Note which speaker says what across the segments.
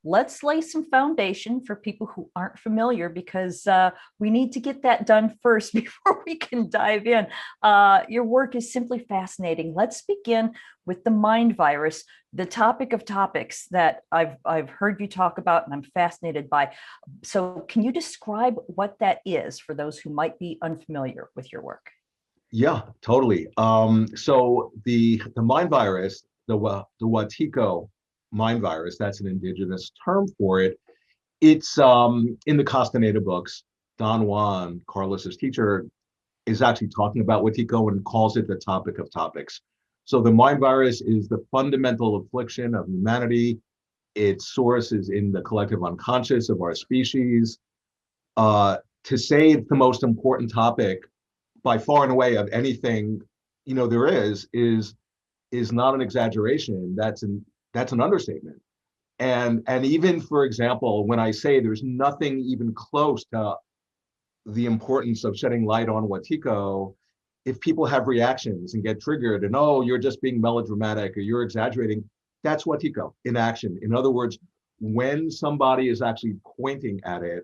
Speaker 1: let's lay some foundation for people who aren't familiar, because we need to get that done first before we can dive in. Your work is simply fascinating. Let's begin with the mind virus, the topic of topics that I've heard you talk about and I'm fascinated by. So can you describe what that is for those who might be unfamiliar with your work?
Speaker 2: Yeah, totally. So the mind virus, the Wetiko mind virus, that's an indigenous term for it. It's in the Castaneda books. Don Juan, Carlos's teacher, is actually talking about Wetiko and calls it the topic of topics. So the mind virus is the fundamental affliction of humanity. Its source is in the collective unconscious of our species. To say it's the most important topic by far and away of anything there is not an exaggeration. That's an understatement. And even, for example, when I say there's nothing even close to the importance of shedding light on Wetiko, if people have reactions and get triggered and, oh, you're just being melodramatic or you're exaggerating, that's Wetiko in action. In other words, when somebody is actually pointing at it,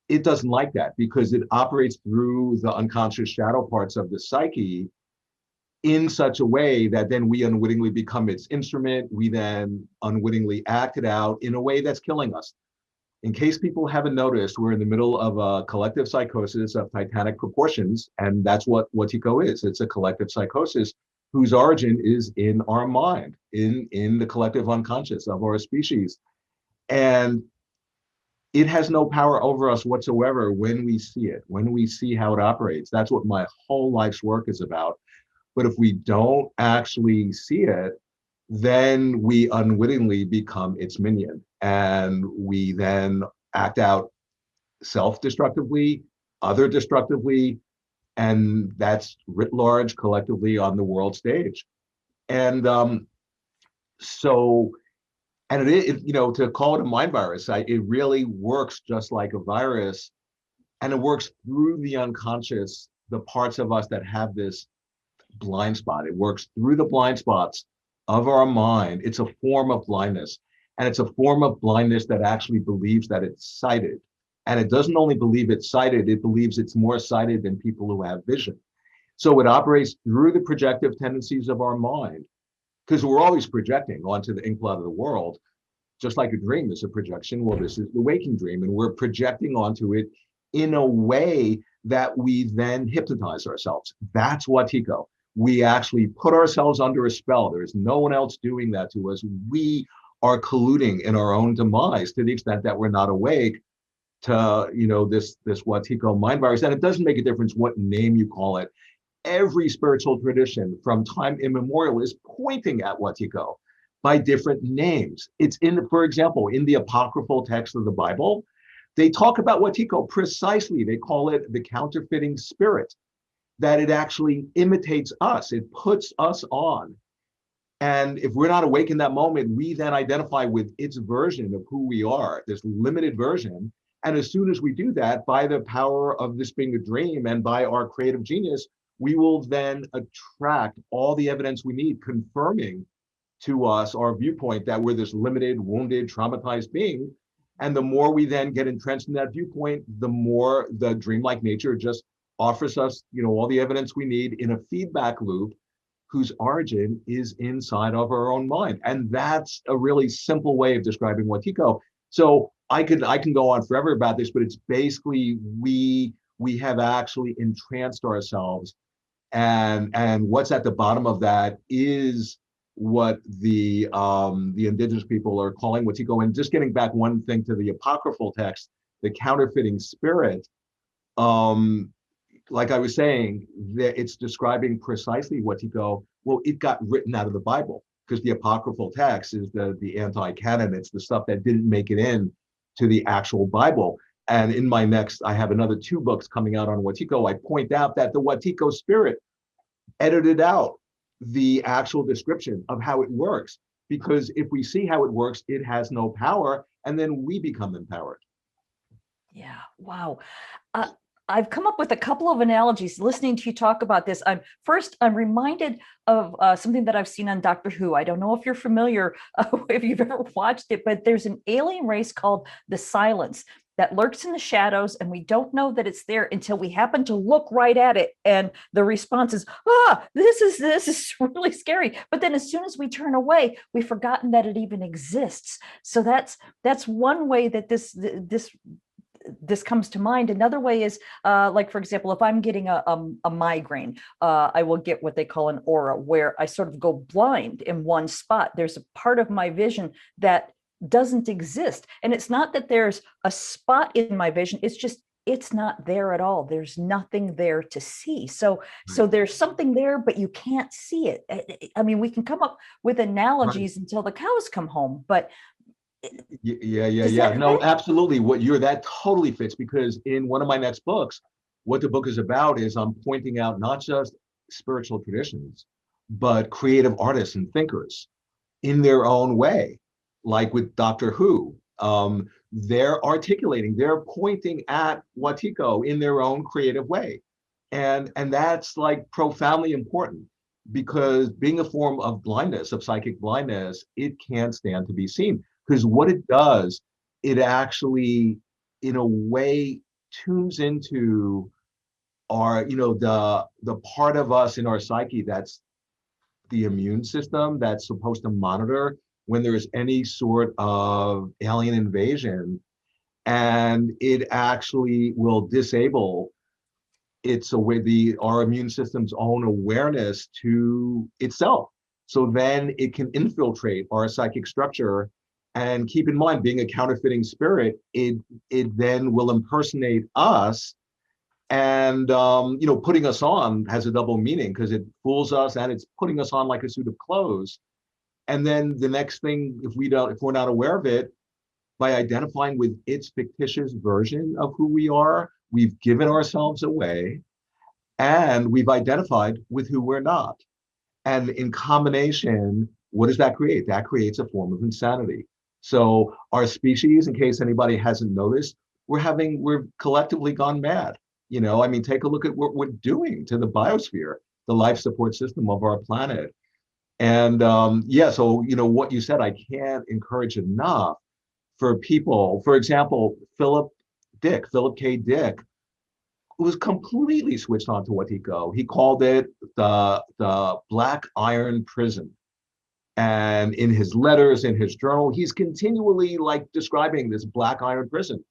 Speaker 2: it doesn't like that because it operates through the unconscious shadow parts of the psyche in such a way that then we unwittingly become its instrument. We then unwittingly act it out in a way that's killing us. In case people haven't noticed, we're in the middle of a collective psychosis of titanic proportions, and that's what Wetiko is. It's a collective psychosis whose origin is in our mind, in the collective unconscious of our species. And it has no power over us whatsoever when we see it, when we see how it operates. That's what my whole life's work is about. But if we don't actually see it, then we unwittingly become its minion. And we then act out self-destructively, other destructively, and that's writ large collectively on the world stage. And so and to call it a mind virus, it really works just like a virus, and it works through the unconscious, the parts of us that have this blind spot. It works through the blind spots of our mind. It's a form of blindness, and it's a form of blindness that actually believes that it's sighted. And it doesn't only believe it's sighted, it believes it's more sighted than people who have vision. So it operates through the projective tendencies of our mind, because we're always projecting onto the ink blot of the world, just like a dream is a projection. Well, this is the waking dream, and we're projecting onto it in a way that we then hypnotize ourselves. That's Wetiko. We actually put ourselves under a spell. There's no one else doing that to us. We are colluding in our own demise to the extent that we're not awake to this Wetiko mind virus. And it doesn't make a difference what name you call it. Every spiritual tradition from time immemorial is pointing at Wetiko by different names. It's for example, in the apocryphal text of the Bible, they talk about Wetiko precisely. They call it the counterfeiting spirit, that it actually imitates us. It puts us on. And if we're not awake in that moment, we then identify with its version of who we are, this limited version. And as soon as we do that, by the power of this being a dream and by our creative genius, we will then attract all the evidence we need, confirming to us our viewpoint that we're this limited, wounded, traumatized being. And the more we then get entrenched in that viewpoint, the more the dreamlike nature just offers us, all the evidence we need in a feedback loop whose origin is inside of our own mind. And that's a really simple way of describing Wetiko. So I can go on forever about this, but it's basically we have actually entranced ourselves, and what's at the bottom of that is what the indigenous people are calling Wetiko. And just getting back one thing to the apocryphal text, the counterfeiting spirit, like I was saying, that it's describing precisely Wetiko. Well, it got written out of the Bible because the apocryphal text is the anti-canon. It's the stuff that didn't make it in to the actual Bible. And in my next, I have another 2 books coming out on Wetiko. I point out that the Wetiko spirit edited out the actual description of how it works, because if we see how it works, it has no power, and then we become empowered.
Speaker 1: Yeah. Wow. I've come up with a couple of analogies listening to you talk about this. I'm reminded of something that I've seen on Doctor Who. I don't know if you're familiar, if you've ever watched it, but there's an alien race called the Silence that lurks in the shadows, and we don't know that it's there until we happen to look right at it, and the response is, this is really scary. But then as soon as we turn away, we've forgotten that it even exists. So that's one way that this comes to mind. Another way is, like, for example, if I'm getting a migraine, I will get what they call an aura, where I sort of go blind in one spot. There's a part of my vision that doesn't exist. And it's not that there's a spot in my vision, it's just, it's not there at all. There's nothing there to see. So there's something there, but you can't see it. I mean, we can come up with analogies until the cows come home, but
Speaker 2: yeah. No, absolutely. That totally fits, because in one of my next books, what the book is about is I'm pointing out not just spiritual traditions, but creative artists and thinkers in their own way, like with Doctor Who. They're pointing at Wetiko in their own creative way. And that's like profoundly important, because being a form of blindness, of psychic blindness, it can't stand to be seen. Because what it does, it actually, in a way, tunes into our, the part of us in our psyche that's the immune system, that's supposed to monitor when there's any sort of alien invasion, and it actually will disable our immune system's own awareness to itself. So then it can infiltrate our psychic structure. And keep in mind, being a counterfeiting spirit, it then will impersonate us, and putting us on has a double meaning, because it fools us and it's putting us on like a suit of clothes. And then the next thing, if we're not aware of it, by identifying with its fictitious version of who we are, we've given ourselves away, and we've identified with who we're not. And in combination, what does that create? That creates a form of insanity. So our species, in case anybody hasn't noticed, we're collectively gone mad. I mean, take a look at what we're doing to the biosphere, the life support system of our planet. And so what you said, I can't encourage enough for people. For example, Philip K. Dick, was completely switched on to Wetiko. He called it the Black Iron Prison. And in his letters, in his journal, he's continually like describing this Black Iron Prison.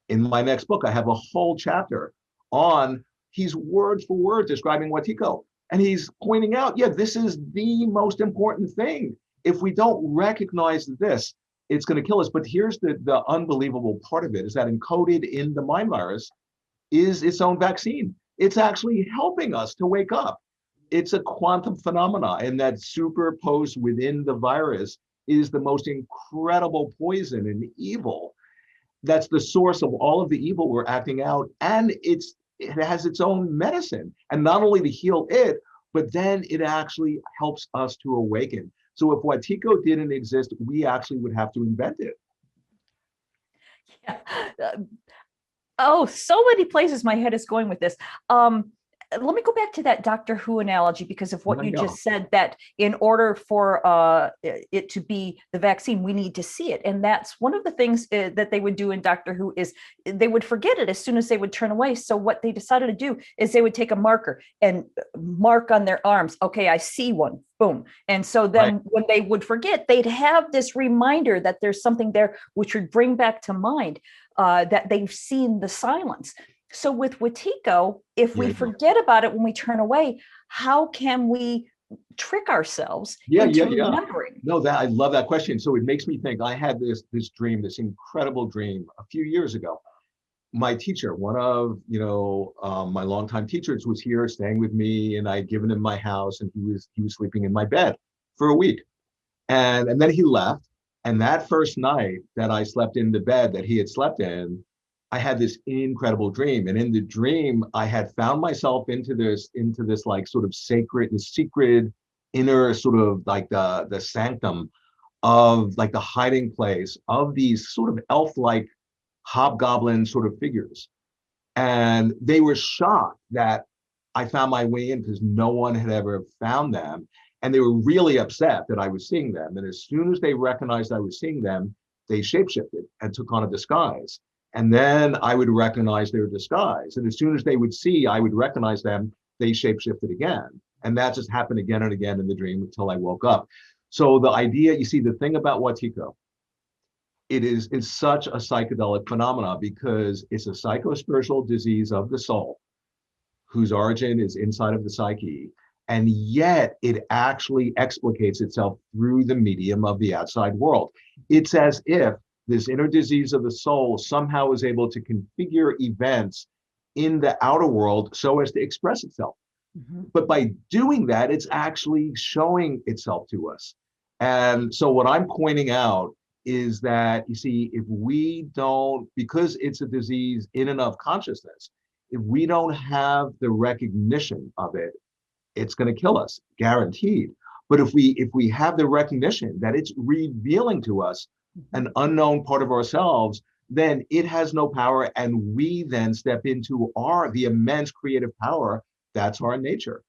Speaker 2: In my next book, I have a whole chapter on, he's word for word describing Wetiko. And he's pointing out, this is the most important thing. If we don't recognize this, it's going to kill us. But here's the unbelievable part of it, is that encoded in the mind virus is its own vaccine. It's actually helping us to wake up. It's a quantum phenomena, and that superposed within the virus is the most incredible poison and evil. That's the source of all of the evil we're acting out, and it has its own medicine, and not only to heal it, but then it actually helps us to awaken. So if Wetiko didn't exist, we actually would have to invent it.
Speaker 1: Yeah. Oh, so many places my head is going with this. Let me go back to that Doctor Who analogy, because of what you just said, that in order for it to be the vaccine, we need to see it. And that's one of the things that they would do in Doctor Who, is they would forget it as soon as they would turn away. So what they decided to do is they would take a marker and mark on their arms, okay, I see one, boom. And so then when they would forget, they'd have this reminder that there's something there, which would bring back to mind that they've seen the silence. So with Wetiko, if we forget about it when we turn away, how can we trick ourselves into remembering?
Speaker 2: No, I love that question. So it makes me think, I had this dream, this incredible dream a few years ago. My teacher, one of my longtime teachers, was here staying with me, and I had given him my house, and he was sleeping in my bed for a week. And then he left. And that first night that I slept in the bed that he had slept in, I had this incredible dream. And in the dream, I had found myself into this like sort of sacred, the secret inner sort of like the sanctum of like the hiding place of these sort of elf-like hobgoblin sort of figures. And they were shocked that I found my way in because no one had ever found them. And they were really upset that I was seeing them. And as soon as they recognized I was seeing them, they shapeshifted and took on a disguise. And then I would recognize their disguise. And as soon as they would see I would recognize them, they shapeshifted again. And that just happened again and again in the dream until I woke up. So the idea, you see, the thing about Wetiko, it's such a psychedelic phenomena because it's a psychospiritual disease of the soul whose origin is inside of the psyche. And yet it actually explicates itself through the medium of the outside world. It's as if this inner disease of the soul somehow is able to configure events in the outer world so as to express itself. Mm-hmm. But by doing that, it's actually showing itself to us. And so what I'm pointing out is that, you see, if we don't, because it's a disease in and of consciousness, if we don't have the recognition of it, it's going to kill us, guaranteed. But if we have the recognition that it's revealing to us an unknown part of ourselves, then it has no power, and we then step into the immense creative power that's our nature.